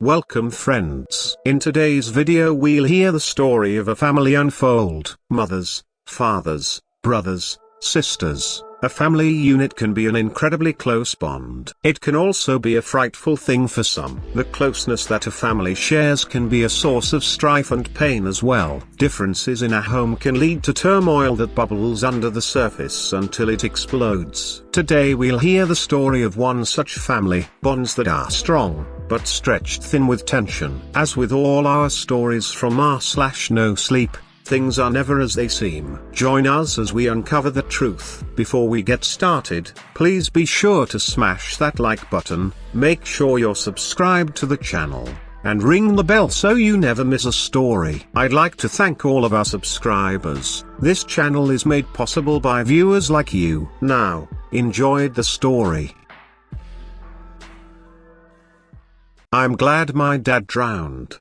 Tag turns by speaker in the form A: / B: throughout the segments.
A: Welcome friends. In today's video we'll hear the story of a family unfold. Mothers, fathers, brothers, sisters. A family unit can be an incredibly close bond. It can also be a frightful thing for some. The closeness that a family shares can be a source of strife and pain as well. Differences in a home can lead to turmoil that bubbles under the surface until it explodes. Today we'll hear the story of one such family. Bonds that are strong, but stretched thin with tension. As with all our stories from r/NoSleep, things are never as they seem. Join us as we uncover the truth. Before we get started, please be sure to smash that like button, make sure you're subscribed to the channel, and ring the bell so you never miss a story. I'd like to thank all of our subscribers. This channel is made possible by viewers like you. Now, enjoy the story. I'm glad my dad drowned.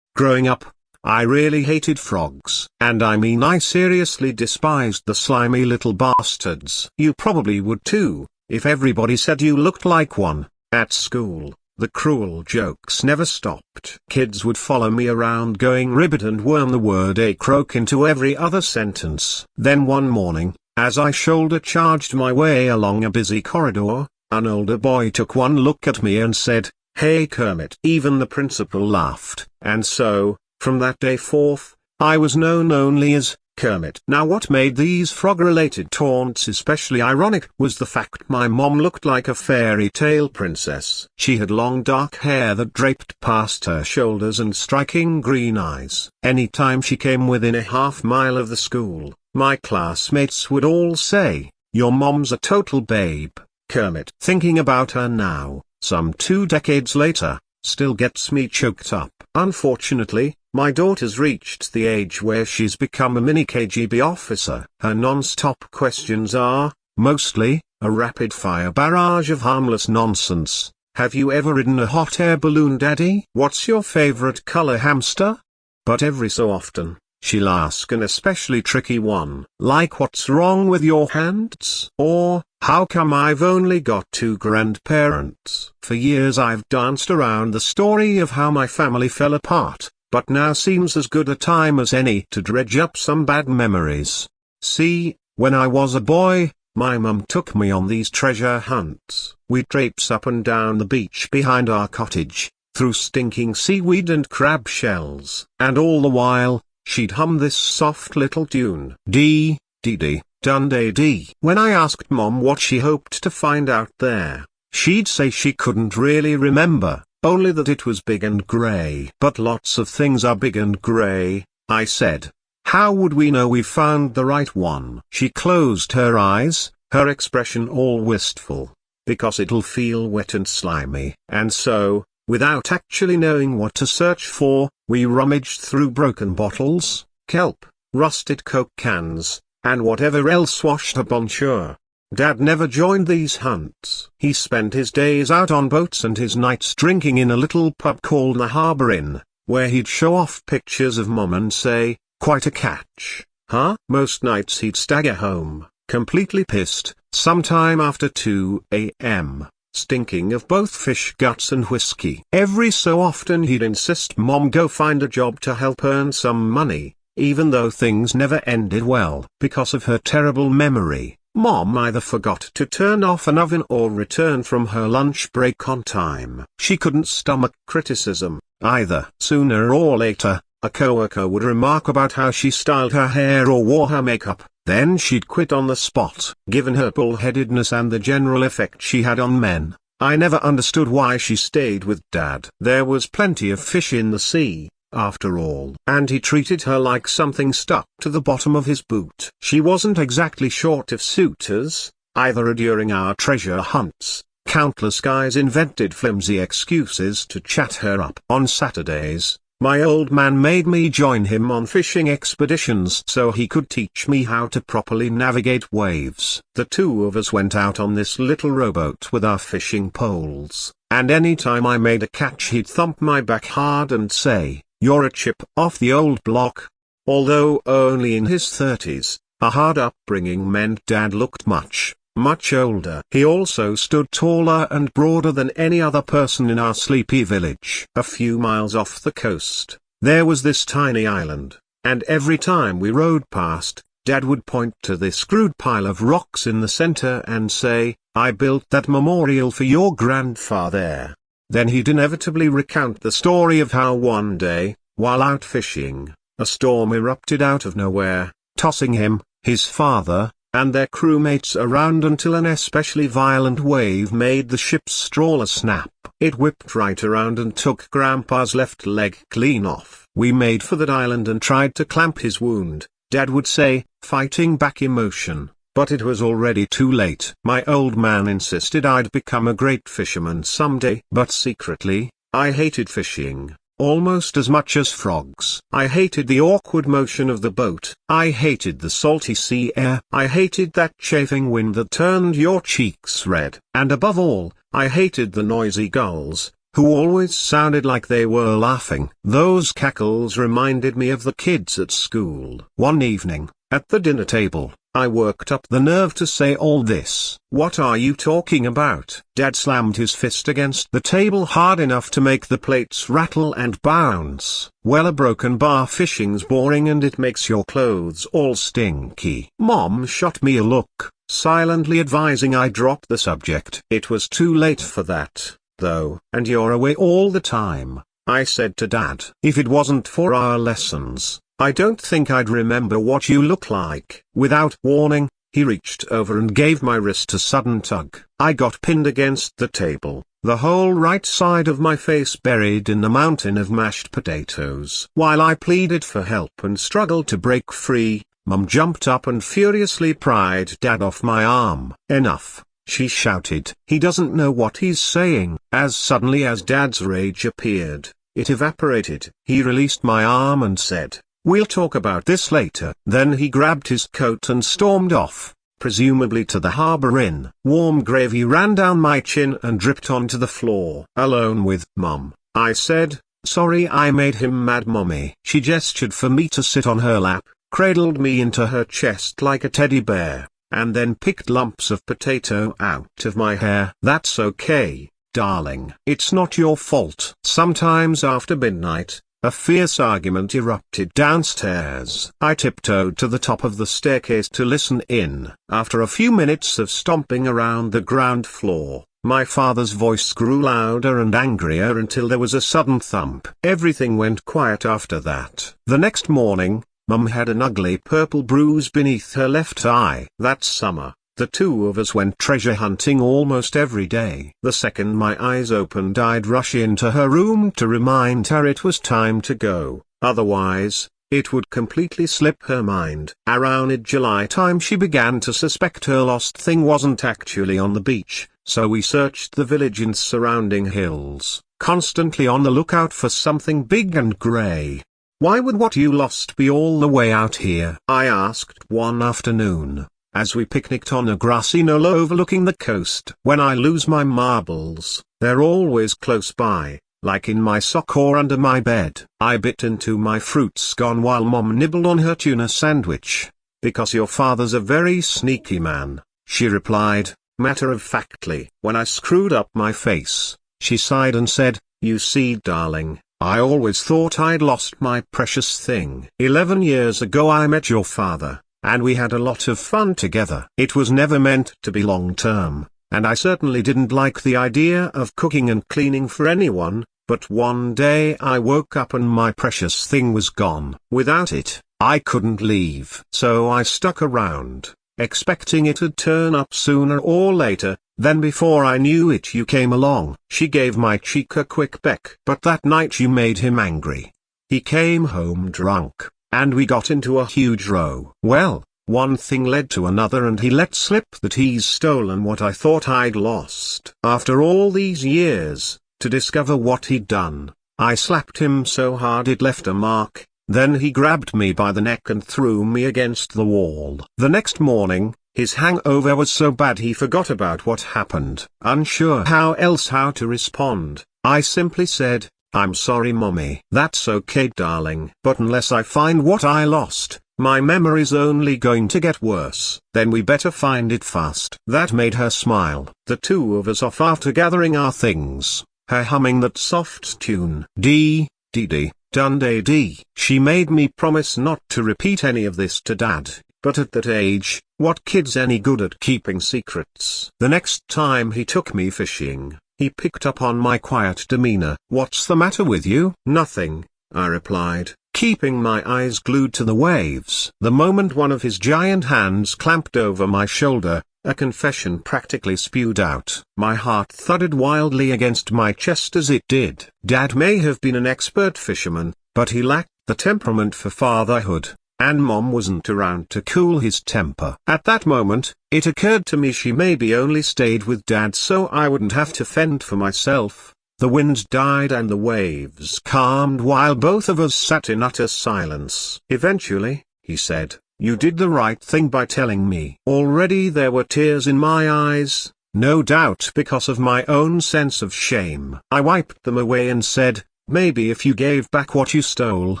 A: Growing up, I really hated frogs. And I mean I seriously despised the slimy little bastards. You probably would too, if everybody said you looked like one. At school, the cruel jokes never stopped. Kids would follow me around going ribbit and worm the word a croak into every other sentence. Then one morning, as I shoulder charged my way along a busy corridor, an older boy took one look at me and said, "Hey Kermit." Even the principal laughed. And so, from that day forth, I was known only as Kermit. Now what made these frog-related taunts especially ironic was the fact my mom looked like a fairy tale princess. She had long dark hair that draped past her shoulders and striking green eyes. Anytime she came within a half-mile of the school, my classmates would all say, "Your mom's a total babe, Kermit." Thinking about her now, some 2 decades later, still gets me choked up. Unfortunately, my daughter's reached the age where she's become a mini KGB officer. Her non-stop questions are, mostly, a rapid-fire barrage of harmless nonsense. Have you ever ridden a hot air balloon, Daddy? What's your favorite color, hamster? But every so often, she'll ask an especially tricky one, like what's wrong with your hands? Or, how come I've only got 2 grandparents? For years I've danced around the story of how my family fell apart, but now seems as good a time as any to dredge up some bad memories. See, when I was a boy, my mum took me on these treasure hunts. We'd traipse up and down the beach behind our cottage, through stinking seaweed and crab shells. And all the while, she'd hum this soft little tune. Dee, dee dee, Dundee dee. When I asked Mom what she hoped to find out there, she'd say she couldn't really remember, only that it was big and grey. But lots of things are big and grey, I said. How would we know we found the right one? She closed her eyes, her expression all wistful. Because it'll feel wet and slimy. And so, without actually knowing what to search for, we rummaged through broken bottles, kelp, rusted Coke cans, and whatever else washed up on shore. Dad never joined these hunts. He spent his days out on boats and his nights drinking in a little pub called the Harbour Inn, where he'd show off pictures of Mom and say, "Quite a catch, huh?" Most nights he'd stagger home, completely pissed, sometime after 2 a.m., stinking of both fish guts and whiskey. Every so often he'd insist Mom go find a job to help earn some money, even though things never ended well. Because of her terrible memory, Mom either forgot to turn off an oven or return from her lunch break on time. She couldn't stomach criticism, either. Sooner or later, a coworker would remark about how she styled her hair or wore her makeup. Then she'd quit on the spot. Given her bullheadedness and the general effect she had on men, I never understood why she stayed with Dad. There was plenty of fish in the sea, after all. And he treated her like something stuck to the bottom of his boot. She wasn't exactly short of suitors, either. During our treasure hunts, countless guys invented flimsy excuses to chat her up. On Saturdays, my old man made me join him on fishing expeditions so he could teach me how to properly navigate waves. The 2 of us went out on this little rowboat with our fishing poles, and any time I made a catch he'd thump my back hard and say, "You're a chip off the old block." Although only in his 30s, a hard upbringing meant Dad looked much, much older. He also stood taller and broader than any other person in our sleepy village. A few miles off the coast, there was this tiny island, and every time we rode past, Dad would point to this crude pile of rocks in the center and say, "I built that memorial for your grandfather." Then he'd inevitably recount the story of how one day, while out fishing, a storm erupted out of nowhere, tossing him, his father, and their crewmates around until an especially violent wave made the ship's stroller snap. It whipped right around and took Grandpa's left leg clean off. We made for that island and tried to clamp his wound, Dad would say, fighting back emotion. But it was already too late. My old man insisted I'd become a great fisherman someday. But secretly, I hated fishing, almost as much as frogs. I hated the awkward motion of the boat. I hated the salty sea air. I hated that chafing wind that turned your cheeks red. And above all, I hated the noisy gulls, who always sounded like they were laughing. Those cackles reminded me of the kids at school. One evening, at the dinner table, I worked up the nerve to say all this. "What are you talking about?" Dad slammed his fist against the table hard enough to make the plates rattle and bounce. "Well, a broken bar fishing's boring and it makes your clothes all stinky." Mom shot me a look, silently advising I drop the subject. It was too late for that, though. "And you're away all the time," I said to Dad. "If it wasn't for our lessons, I don't think I'd remember what you look like." Without warning, he reached over and gave my wrist a sudden tug. I got pinned against the table, the whole right side of my face buried in the mountain of mashed potatoes. While I pleaded for help and struggled to break free, Mum jumped up and furiously pried Dad off my arm. "Enough," she shouted. "He doesn't know what he's saying." As suddenly as Dad's rage appeared, it evaporated. He released my arm and said, "We'll talk about this later." Then he grabbed his coat and stormed off, presumably to the harbor inn. Warm gravy ran down my chin and dripped onto the floor. Alone with Mum, I said, "Sorry I made him mad, Mommy." She gestured for me to sit on her lap, cradled me into her chest like a teddy bear, and then picked lumps of potato out of my hair. "That's okay, darling. It's not your fault." Sometimes after midnight, a fierce argument erupted downstairs. I tiptoed to the top of the staircase to listen in. After a few minutes of stomping around the ground floor, my father's voice grew louder and angrier until there was a sudden thump. Everything went quiet after that. The next morning, Mum had an ugly purple bruise beneath her left eye. That summer, the two of us went treasure hunting almost every day. The second my eyes opened, I'd rush into her room to remind her it was time to go, otherwise, it would completely slip her mind. Around mid-July time she began to suspect her lost thing wasn't actually on the beach, so we searched the village and surrounding hills, constantly on the lookout for something big and grey. "Why would what you lost be all the way out here?" I asked one afternoon, as we picnicked on a grassy knoll overlooking the coast. "When I lose my marbles, they're always close by, like in my sock or under my bed." I bit into my fruit scone while Mom nibbled on her tuna sandwich. "Because your father's a very sneaky man," she replied, matter-of-factly. When I screwed up my face, she sighed and said, "You see, darling, I always thought I'd lost my precious thing. 11 years ago I met your father, and we had a lot of fun together. It was never meant to be long-term, and I certainly didn't like the idea of cooking and cleaning for anyone, but one day I woke up and my precious thing was gone. Without it, I couldn't leave. So I stuck around, expecting it'd turn up sooner or later. Then before I knew it you came along." She gave my cheek a quick peck. "But that night you made him angry. He came home drunk, and we got into a huge row. Well, one thing led to another and he let slip that he's stolen what I thought I'd lost. After all these years, to discover what he'd done, I slapped him so hard it left a mark. Then he grabbed me by the neck and threw me against the wall. The next morning, his hangover was so bad he forgot about what happened. Unsure how to respond, I simply said, "I'm sorry, Mommy." "That's okay, darling. But unless I find what I lost, My memory's only going to get worse. Then we better find it fast. That made her smile. The two of us off after gathering our things, her humming that soft tune. Dee, dee dee, Dundee dee. She made me promise not to repeat any of this to Dad, but at that age, what kid's any good at keeping secrets? The next time he took me fishing, he picked up on my quiet demeanor. "What's the matter with you?" "Nothing," I replied, keeping my eyes glued to the waves. The moment one of his giant hands clamped over my shoulder, a confession practically spewed out. My heart thudded wildly against my chest as it did. Dad may have been an expert fisherman, but he lacked the temperament for fatherhood, and Mom wasn't around to cool his temper. At that moment, it occurred to me she maybe only stayed with Dad so I wouldn't have to fend for myself. The wind died and the waves calmed while both of us sat in utter silence. "Eventually," he said, "you did the right thing by telling me." Already there were tears in my eyes, no doubt because of my own sense of shame. I wiped them away and said, "Maybe if you gave back what you stole,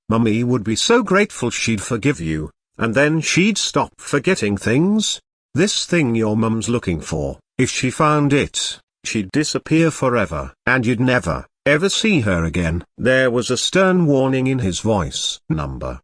A: Mummy would be so grateful she'd forgive you, and then she'd stop forgetting things. This thing your mum's looking for, if she found it, she'd disappear forever, and you'd never, ever see her again." There was a stern warning in his voice.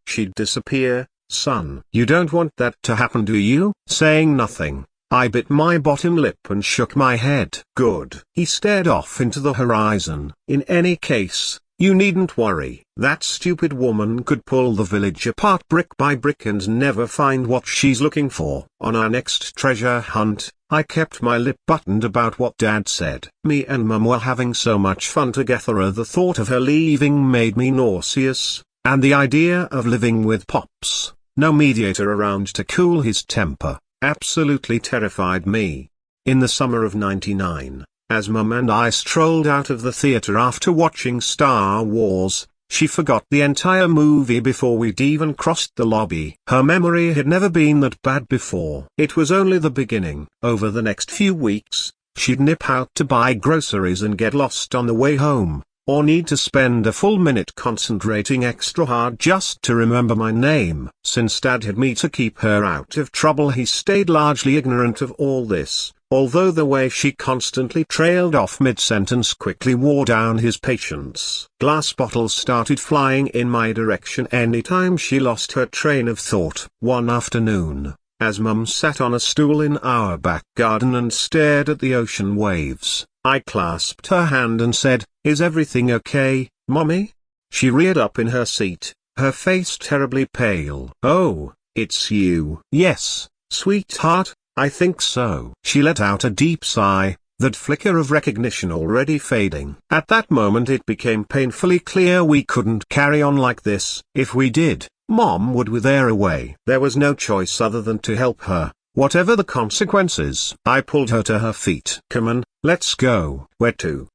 A: She'd disappear, son. You don't want that to happen, do you? Saying nothing, I bit my bottom lip and shook my head. Good. He stared off into the horizon. In any case, you needn't worry. That stupid woman could pull the village apart brick by brick and never find what she's looking for. On our next treasure hunt, I kept my lip buttoned about what Dad said. Me and Mum were having so much fun together, the thought of her leaving made me nauseous, and the idea of living with Pops, no mediator around to cool his temper, absolutely terrified me. In the summer of '99, as Mum and I strolled out of the theater after watching Star Wars, she forgot the entire movie before we'd even crossed the lobby. Her memory had never been that bad before. It was only the beginning. Over the next few weeks, she'd nip out to buy groceries and get lost on the way home, or need to spend a full minute concentrating extra hard just to remember my name. Since Dad had me to keep her out of trouble, he stayed largely ignorant of all this, although the way she constantly trailed off mid-sentence quickly wore down his patience. Glass bottles started flying in my direction anytime she lost her train of thought. One afternoon, as Mum sat on a stool in our back garden and stared at the ocean waves, I clasped her hand and said, "Is everything okay, Mommy?" She reared up in her seat, her face terribly pale. "Oh, it's you." "Yes, sweetheart, I think so." She let out a deep sigh, that flicker of recognition already fading. At that moment it became painfully clear we couldn't carry on like this. If we did, Mom would wither away. There was no choice other than to help her, whatever the consequences. I pulled her to her feet. "Come on, let's go." "Where to?"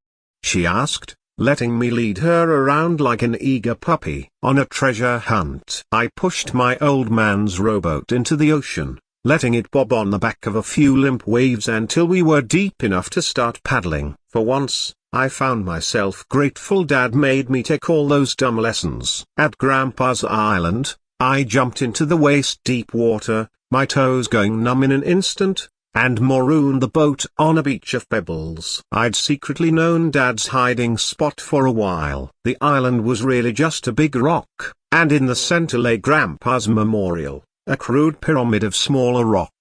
A: she asked, letting me lead her around like an eager puppy. "On a treasure hunt." I pushed my old man's rowboat into the ocean, letting it bob on the back of a few limp waves until we were deep enough to start paddling. For once, I found myself grateful Dad made me take all those dumb lessons. At Grandpa's Island, I jumped into the waist-deep water, my toes going numb in an instant, and marooned the boat on a beach of pebbles. I'd secretly known Dad's hiding spot for a while. The island was really just a big rock, and in the center lay Grandpa's memorial, a crude pyramid of smaller rocks.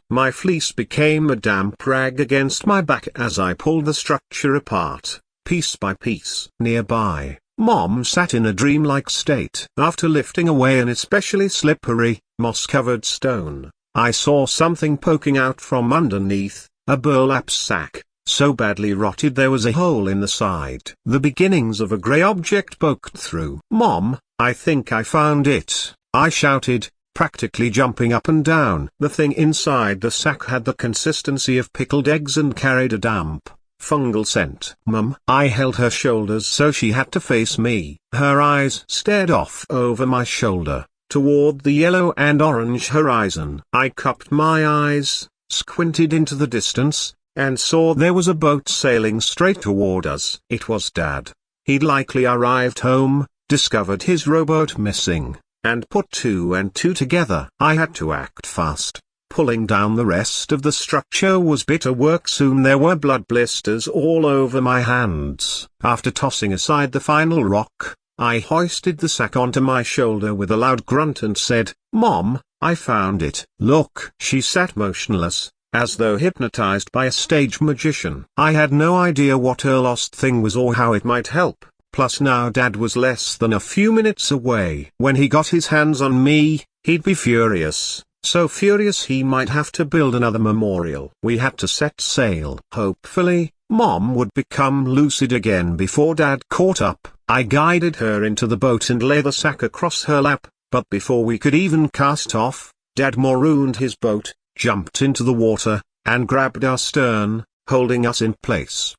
A: My fleece became a damp rag against my back as I pulled the structure apart, piece by piece. Nearby, Mom sat in a dreamlike state. After lifting away an especially slippery, moss-covered stone, I saw something poking out from underneath, a burlap sack, so badly rotted there was a hole in the side. The beginnings of a grey object poked through. "Mom, I think I found it," I shouted, practically jumping up and down. The thing inside the sack had the consistency of pickled eggs and carried a damp, fungal scent. "Mum." I held her shoulders so she had to face me. Her eyes stared off over my shoulder, toward the yellow and orange horizon. I cupped my eyes, squinted into the distance, and saw there was a boat sailing straight toward us. It was Dad. He'd likely arrived home, discovered his rowboat missing, and put 2 and 2 together. I had to act fast. Pulling down the rest of the structure was bitter work. Soon there were blood blisters all over my hands. After tossing aside the final rock, I hoisted the sack onto my shoulder with a loud grunt and said, "Mom, I found it." "Look." She sat motionless, as though hypnotized by a stage magician. I had no idea what her lost thing was or how it might help, plus now Dad was less than a few minutes away. When he got his hands on me, he'd be furious. So furious he might have to build another memorial. We had to set sail. Hopefully, Mom would become lucid again before Dad caught up. I guided her into the boat and lay the sack across her lap, but before we could even cast off, Dad marooned his boat, jumped into the water, and grabbed our stern, holding us in place.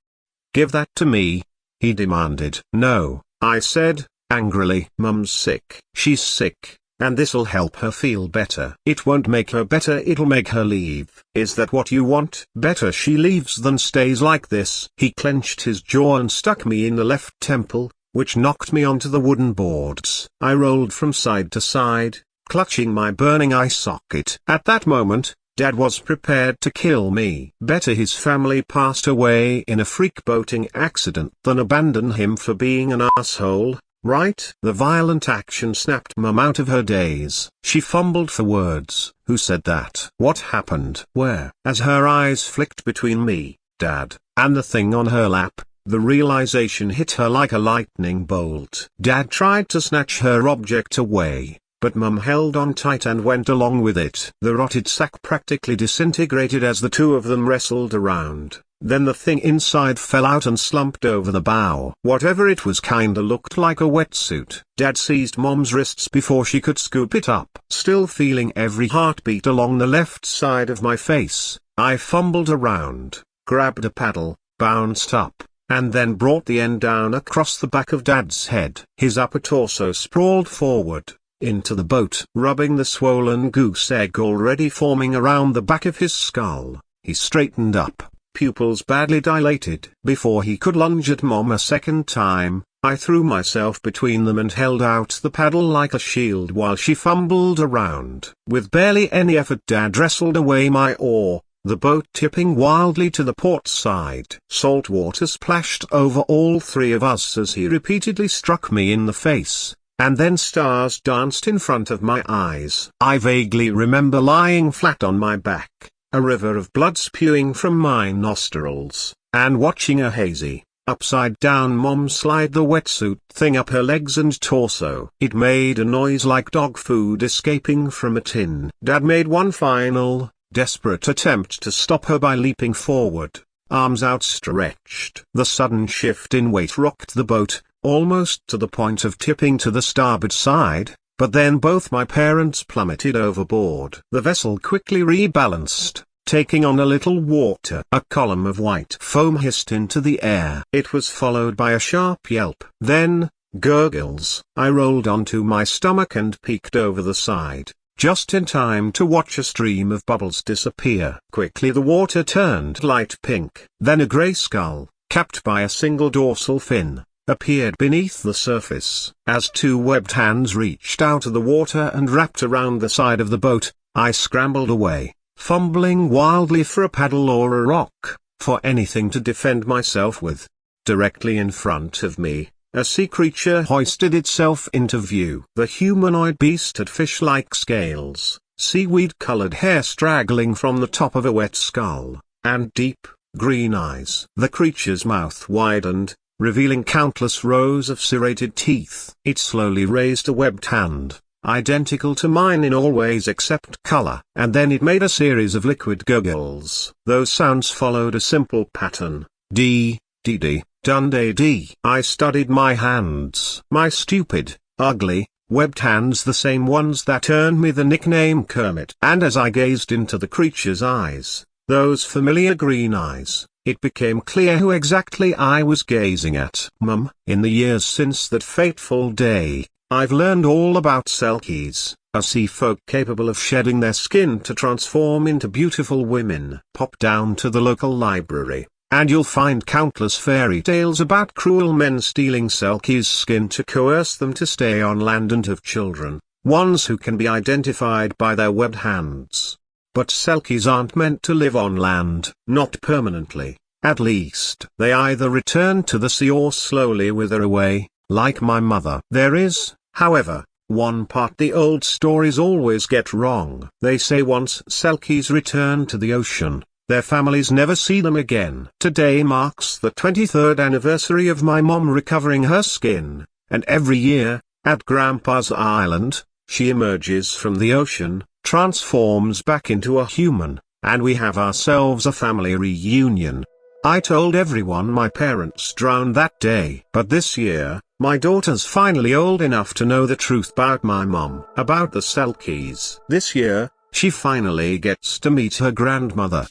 A: "Give that to me," he demanded. "No," I said, angrily. "Mum's sick." "She's sick, and this'll help her feel better." "It won't make her better, it'll make her leave." "Is that what you want?" "Better she leaves than stays like this." He clenched his jaw and stuck me in the left temple, which knocked me onto the wooden boards. I rolled from side to side, clutching my burning eye socket. At that moment, Dad was prepared to kill me. Better his family passed away in a freak boating accident than abandon him for being an asshole, right? The violent action snapped Mum out of her daze. She fumbled for words. "Who said that? What happened? Where?" As her eyes flicked between me, Dad, and the thing on her lap, the realization hit her like a lightning bolt. Dad tried to snatch her object away, but Mum held on tight and went along with it. The rotted sack practically disintegrated as the two of them wrestled around. Then the thing inside fell out and slumped over the bow. Whatever it was kinda looked like a wetsuit. Dad seized Mom's wrists before she could scoop it up. Still feeling every heartbeat along the left side of my face, I fumbled around, grabbed a paddle, bounced up, and then brought the end down across the back of Dad's head. His upper torso sprawled forward, into the boat. Rubbing the swollen goose egg already forming around the back of his skull, he straightened up, pupils badly dilated. Before he could lunge at Mom a second time, I threw myself between them and held out the paddle like a shield while she fumbled around. With barely any effort Dad wrestled away my oar, the boat tipping wildly to the port side. Salt water splashed over all three of us as he repeatedly struck me in the face, and then stars danced in front of my eyes. I vaguely remember lying flat on my back, a river of blood spewing from my nostrils, and watching a hazy, upside-down Mom slide the wetsuit thing up her legs and torso. It made a noise like dog food escaping from a tin. Dad made one final, desperate attempt to stop her by leaping forward, arms outstretched. The sudden shift in weight rocked the boat, almost to the point of tipping to the starboard side, but then both my parents plummeted overboard. The vessel quickly rebalanced, taking on a little water. A column of white foam hissed into the air. It was followed by a sharp yelp. Then, gurgles. I rolled onto my stomach and peeked over the side, just in time to watch a stream of bubbles disappear. Quickly the water turned light pink. Then a grey skull, capped by a single dorsal fin, appeared beneath the surface. As two webbed hands reached out of the water and wrapped around the side of the boat, I scrambled away, fumbling wildly for a paddle or a rock, for anything to defend myself with. Directly in front of me, a sea creature hoisted itself into view. The humanoid beast had fish-like scales, seaweed-colored hair straggling from the top of a wet skull, and deep, green eyes. The creature's mouth widened, revealing countless rows of serrated teeth. It slowly raised a webbed hand, identical to mine in all ways except color, and then it made a series of liquid gurgles. Those sounds followed a simple pattern: D, D, D, Dundee D. I studied my hands. My stupid, ugly, webbed hands, the same ones that earned me the nickname Kermit. And as I gazed into the creature's eyes, those familiar green eyes, it became clear who exactly I was gazing at. Mum, in the years since that fateful day, I've learned all about selkies, a sea folk capable of shedding their skin to transform into beautiful women. Pop down to the local library, and you'll find countless fairy tales about cruel men stealing selkies' skin to coerce them to stay on land and have children. ones who can be identified by their webbed hands. But selkies aren't meant to live on land, not permanently, at least. They either return to the sea or slowly wither away, like my mother. There is, however, one part the old stories always get wrong. They say once selkies return to the ocean, their families never see them again. Today marks the 23rd anniversary of my mom recovering her skin, and every year, at Grandpa's Island, she emerges from the ocean, transforms back into a human, and we have ourselves a family reunion. I told everyone my parents drowned that day. But this year, my daughter's finally old enough to know the truth about my mom. About the selkies. This year, she finally gets to meet her grandmother.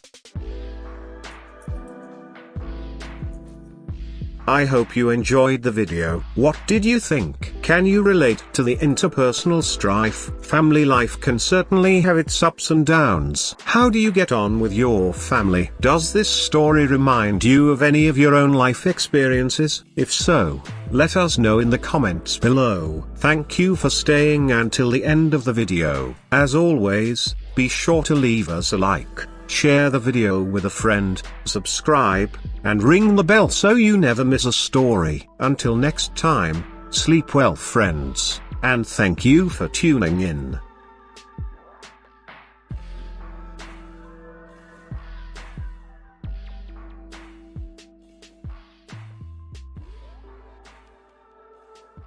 A: I hope you enjoyed the video. What did you think? Can you relate to the interpersonal strife? Family life can certainly have its ups and downs. How do you get on with your family? Does this story remind you of any of your own life experiences? If so, let us know in the comments below. Thank you for staying until the end of the video. As always, be sure to leave us a like, share the video with a friend, subscribe, and ring the bell so you never miss a story. Until next time, sleep well friends, and thank you for tuning in.